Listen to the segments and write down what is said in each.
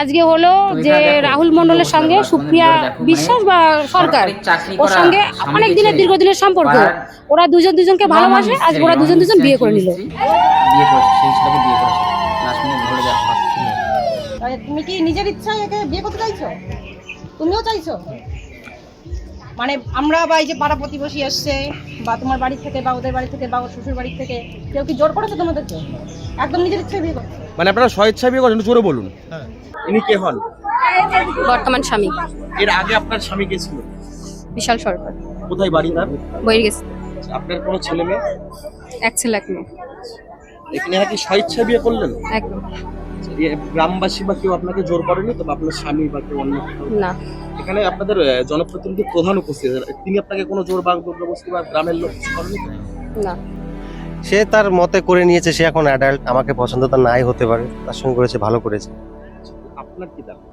আজকে হলো যে রাহুল মণ্ডলের সঙ্গে সুপ্রিয়া বিশ্বাস বা সরকার ওর সঙ্গে অনেক দিনের দীর্ঘদিনের সম্পর্ক, ওরা দুজন দুজনকে ভালোবাসে, আজ ওরা দুজন দুজন বিয়ে করে নিল। বিয়ে করেছে, সেই ছেলেকে বিয়ে করেছে, লাস্ট মিনিট ভুলে যাওয়া। তুমি কি নিজের ইচ্ছায় একে বিয়ে করতে চাইছো? তুমিও চাইছো? মানে আমরা বা এই যে পাড়া প্রতিবেশী আসছে বা তোমার বাড়ি থেকে বা ওদের বাড়ি থেকে বা ওর শ্বশুর বাড়ি থেকে কেউ কি জোর করেছে তোমাদেরকে? একদম নিজের ইচ্ছায় বিয়ে করছো? মানে আপনারা স্বেচ্ছায় বিয়ে করেন, জোরে বলুন। ইনি কে হন? বর্তমান স্বামী এর আগে আপনার স্বামী কে ছিল? বিশাল সরকার, কোথায় বাড়ি তার? বইয়ের গেছে, আপনার কোনো ছেলে মেয়ে? এক ছেলে এক মেয়ে। এখানে নাকি স্বেচ্ছায় বিয়ে করলেন? একদম গ্রামবাসী বা কেউ আপনাকে জোর করেনি তো, বা আপনার স্বামী বা কেউ অন্য কেউ? না, এখানে আপনাদের জনপ্রতিনিধি প্রধান উপস্থিত, তিনি আপনাকে কোনো জোর বা জবরদস্তি বা গ্রামের লোক কিছু করেনি তো? না, সে তার মতে করে নিয়েছে, সে এখন অ্যাডাল্ট, আমাকে পছন্দ তার নাই হতে পারে, তার সঙ্গে করেছে, ভালো করেছে। আপনার কি দাবি?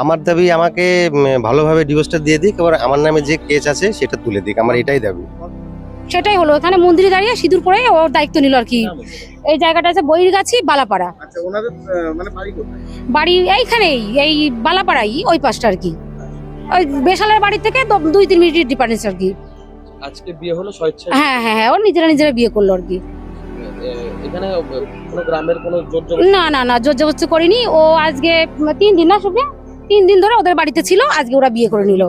আমার দাবি আমাকে ভালোভাবে ডিভোর্সটা দিয়ে দিক, এবার আমার নামে যে কেস আছে সেটা তুলে দিক, আমার এটাই দাবি। সেটাই হলো। ওখানে মন্দিরে দাঁড়িয়ে সিঁদুর পরে ওর দায়িত্ব নিল আর কি। এই জায়গাটা আছে বইরগাছি বালাপাড়া, আচ্ছা, ওনাদের মানে বাড়ি কোথায়? বাড়ি এইখানেই, এই বালাপাড়াই, ওই পাশটা আর কি, ওই বেশালের বাড়ি থেকে 2-3 মিনিটের ডিফারেন্স আর কি। আজকে বিয়ে হলো স্বেচ্ছায়? হ্যাঁ হ্যাঁ হ্যাঁ, ওর নিজেরা নিজেরা বিয়ে করলো আর কি। এখানে কোনো গ্রামের কোনো জোর না না না, জোর জবরদস্তি করিনি। ও আজকে 3 দিন না, শুনে 3 দিন ধরে ওদের বাড়িতে ছিল, আজকে ওরা বিয়ে করে নিল।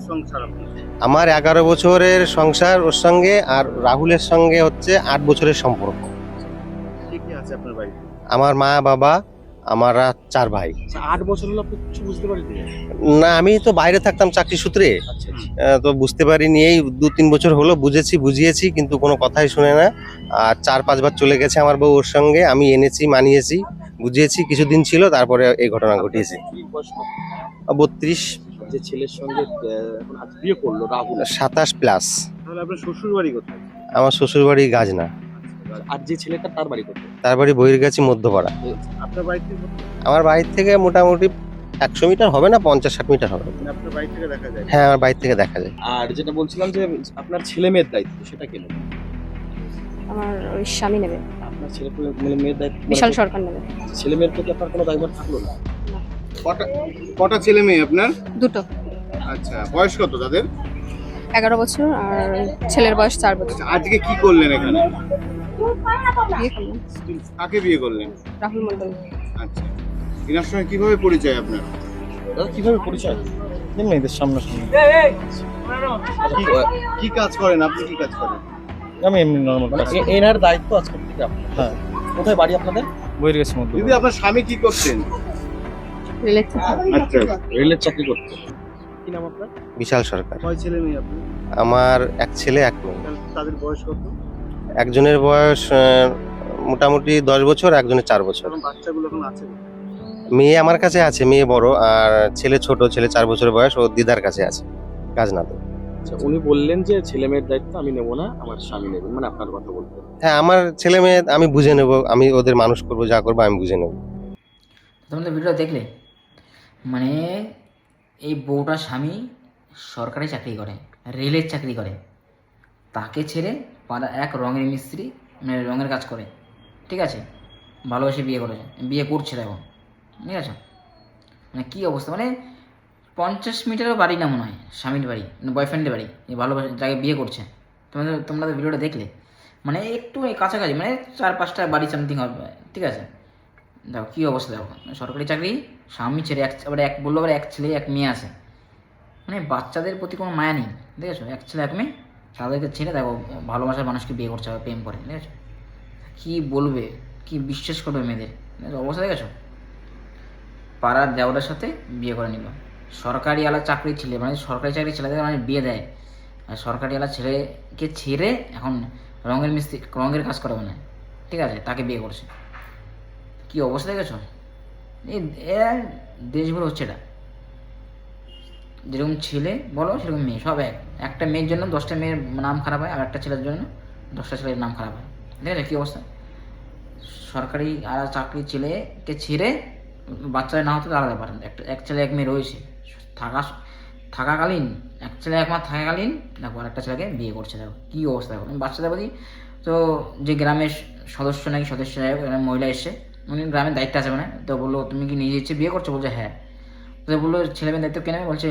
সংসার আপনার? আমার 11 বছরের সংসার ওর সঙ্গে, আর রাহুলের সঙ্গে হচ্ছে 8 বছরের সম্পর্ক। কে কে আছে আপনার বাড়িতে? আমার মা বাবা, আমরা 4 ভাই। 8 বছর হলো, আপনি কিছু বুঝতে পারেননি? না, আমি তো বাইরে থাকতাম চাকরি সূত্রে, আচ্ছা তো বুঝতে পারিনি। এই 2-3 বছর হলো বুঝেছি, বুঝিয়েছি, কিন্তু কোনো কথাই শুনে না। আর 4-5 বার চলে গেছে আমার বউ ওর সঙ্গে, আমি এনেছি, মানিয়েছি, বুঝিয়েছি, কিছুদিন ছিল, তারপরে এই ঘটনা ঘটিয়েছে। কি বয়স কত? 32, যে ছেলের সঙ্গে এখন আজ বিয়ে করলো রাহুল, 27+। তাহলে আপনার শ্বশুর বাড়ি কোথায়? আমার শ্বশুর বাড়ি গাজনা, আর যে ছেলেটা তার বাড়ি কোথায়? তার বাড়ি বইরগাছি মধ্যপাড়া। আপনার বাড়ি থেকে কত? আমার বাড়ি থেকে মোটামুটি 100 মিটার হবে না, 50-60 মিটার হবে। মানে আপনার বাড়ি থেকে দেখা যায়? হ্যাঁ, আমার বাড়ি থেকে দেখা যায়। আর যেটা বলছিলাম যে আপনার ছেলে মেয়ের দায়িত্ব, সেটা কে নেবে? আমার ওই স্বামী নেবে, আপনার ছেলে মানে মেয়ের দায়িত্ব বিশাল সরকার নেবে। ছেলে মেয়ের প্রতি আপনার কোনো দায়ভার থাকলো না? কটা ছেলে মেয়ে আপনার? দুটো, আচ্ছা, বয়স কত তাদের? 11 বছর আর ছেলের বয়স 4 বছর। আজকে কি করলেন এখানে? বিয়ে করলাম কাকে বিয়ে করলেন? রাহুল মণ্ডল। আচ্ছা, এনার সঙ্গে কিভাবে পরিচয় আপনার? দাদা, কিভাবে পরিচয়? এদের সামনাসামনি কি কাজ করেন আপনি? কি কাজ করেন? আমি এমনি নর্মাল কাজ করি। এনার দায়িত্ব আজকে থেকে আপনার? হ্যাঁ, কোথায় বাড়ি আপনাদের? বইয়ের গেছে মধ্যে। দিদি, আপনার স্বামী কি করছেন? আচ্ছা, রেলের চাকরি করতেন। কি নাম আপনার? বিশাল সরকার। কয় ছেলে মেয়ে আপনি? আমার এক ছেলে এক মেয়ে। তাদের বয়স কত? একজনের বয়স মোটামুটি 10 বছর, একজনের 4 বছর। এখন বাচ্চাগুলো এখন আছে? মেয়ে আমার কাছে আছে, মেয়ে বড়, আর ছেলে ছোট, ছেলে 4 বছর বয়স, ও দিদার কাছে আছে গাজনাতে। আচ্ছা, উনি বললেন যে ছেলে মেয়ের দায়িত্ব আমি নেবো না, আমার স্বামী নেবেন, মানে আপনার কথা বলতে। হ্যাঁ, আমার ছেলে মেয়ে আমি বুঝে নেব, আমি ওদের মানুষ করব, যা করবো আমি বুঝে নেব। তোমরা ভিডিও দেখলে, মানে এই বউটার স্বামী সরকারি চাকরি করে, রেলের চাকরি করে, তাকে ছেড়ে পাড়া এক রঙের মিস্ত্রি, মানে রঙের কাজ করে, ঠিক আছে, ভালোবেসে বিয়ে করেছে, বিয়ে করছে দেখো, ঠিক আছে। মানে কী অবস্থা, মানে 50 মিটারও বাড়ি না মনে হয় স্বামীর বাড়ি, মানে বয়ফ্রেন্ডের বাড়ি, এই ভালোবাসা যাকে বিয়ে করছে। তোমরা তো ভিডিওটা দেখলে, মানে একটু এই কাছাকাছি, মানে 4-5টা বাড়ি সামথিং হবে, ঠিক আছে। দেখো কী অবস্থা, দেখো সরকারি চাকরি, স্বামী ছেড়ে এক বললো, আবার এক ছেলে এক মেয়ে আছে, মানে বাচ্চাদের প্রতি কোনো মায়া নেই, ঠিক আছে। এক ছেলে এক মেয়ে, তাদেরকে ছেড়ে দেখো ভালোবাসার মানুষকে বিয়ে করছে, প্রেম করে, ঠিক আছে। কী বলবে, কি বিশ্বাস করবে মেয়েদের, অবস্থা দেখেছো। পাড়ার দেওয়ার সাথে বিয়ে করে নিল, সরকারি আলা চাকরি ছেলে, মানে সরকারি চাকরি ছেলেদের মানে বিয়ে দেয়, আর সরকারি আলা ছেলেকে ছেড়ে এখন রঙের মিস্ত্রি, রঙের কাজ করে, মানে ঠিক আছে, তাকে বিয়ে করছে। কি অবস্থা দেখেছো, এই দেশভর হচ্ছে এটা, যেরকম ছেলে বলো সেরকম মেয়ে, সব একটা মেয়ের জন্য 10টা মেয়ের নাম খারাপ হয়, আর একটা ছেলের জন্য 10টা ছেলের নাম খারাপ হয়, ঠিক আছে। কী অবস্থা, সরকারি আর চাকরি ছেলেকে ছেড়ে বাচ্চারা না হতে আলাদা ব্যাপার, এক ছেলে এক মেয়ে রয়েছে, থাকাকালীন এক ছেলে এক মা থাকাকালীন দেখো আর একটা ছেলেকে বিয়ে করছে, দেখো কী অবস্থা। দেখো বাচ্চাদের প্রতি তো যে গ্রামের সদস্য নাকি সদস্য যাই হোক, মহিলা এসে উনি গ্রামের দায়িত্ব আছে মানে, তো বললো তুমি কি নিজে ইচ্ছে বিয়ে করছো? বলছে হ্যাঁ। তো বললো ছেলে মেয়ের দায়িত্ব কে নেবে? বলছে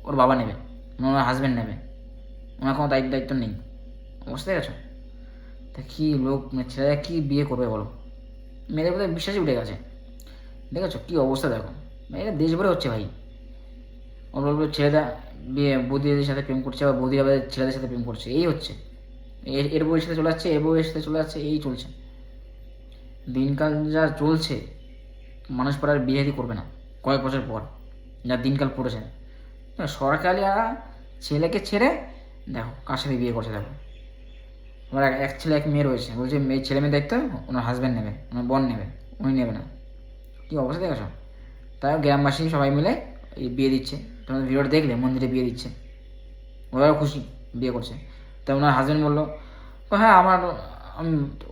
ওর বাবা নেবে, ওনার হাজব্যান্ড নেবে, ওনার কোনো দায়িত্ব নেই। বুঝতে গেছো? তা কি লোক, মানে ছেলেরা কি বিয়ে করবে বলো? মেয়েদের বোধহয় বিশ্বাসই উঠে গেছে। দেখেছো কি অবস্থা? দেখো এটা দেশ ভরে হচ্ছে ভাই। ওর বলবো ছেলেরা বিয়ে বৌদিদের সাথে প্রেম করছে, বা বৌদিরা ছেলেদের সাথে প্রেম করছে, এই হচ্ছে। এর বউয়ের সাথে চলে যাচ্ছে, এর বউয়ের সাথে চলে যাচ্ছে, এই চলছে। দিনকাল যা চলছে, মানুষ পাড়ার বিয়ে করবে না কয়েক বছর পর, যা দিনকাল পড়েছে। সরকারিরা ছেলেকে ছেড়ে দেখো কার সাথে বিয়ে করছে। দেখো আমার এক ছেলে এক মেয়ে রয়েছে, বলছে মেয়ে ছেলে মেয়ের দায়িত্ব ওনার হাজব্যান্ড নেবে, ওনার বোন নেবে, উনি নেবে না। কী অবস্থা দেখেছো? তাই গ্রামবাসী সবাই মিলে এই বিয়ে দিচ্ছে। তোমাদের ভিডিওটা দেখলে মন্দিরে বিয়ে দিচ্ছে, ওরাও খুশি বিয়ে করছে। তাই ওনার হাজব্যান্ড বললো হ্যাঁ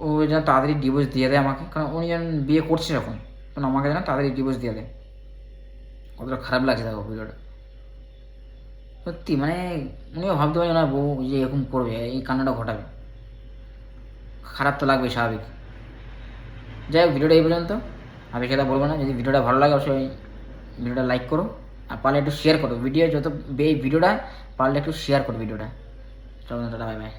ও যেন তাড়াতাড়ি ডিভোর্স দিয়ে দেয় আমাকে, কারণ উনি যেন বিয়ে করছে যখন, কারণ আমাকে যেন তাড়াতাড়ি ডিভোর্স দিয়ে দেয়। কতটা খারাপ লাগছে দেখো ভিডিওটা, সত্যি। মানে উনিও ভাবতে পারেন ওনার বউ যে এরকম করবে, এই কান্নাটা ঘটাবে, খারাপ তো লাগবে স্বাভাবিক। যাই হোক, ভিডিওটা এই পর্যন্ত। আমি সেটা বলবো না। যদি ভিডিওটা ভালো লাগে অবশ্যই ভিডিওটা লাইক করো, আর পারলে একটু শেয়ার করো। এই ভিডিওটা পারলে একটু শেয়ার করো ভিডিওটা। চলো টাটা, বাই বাই।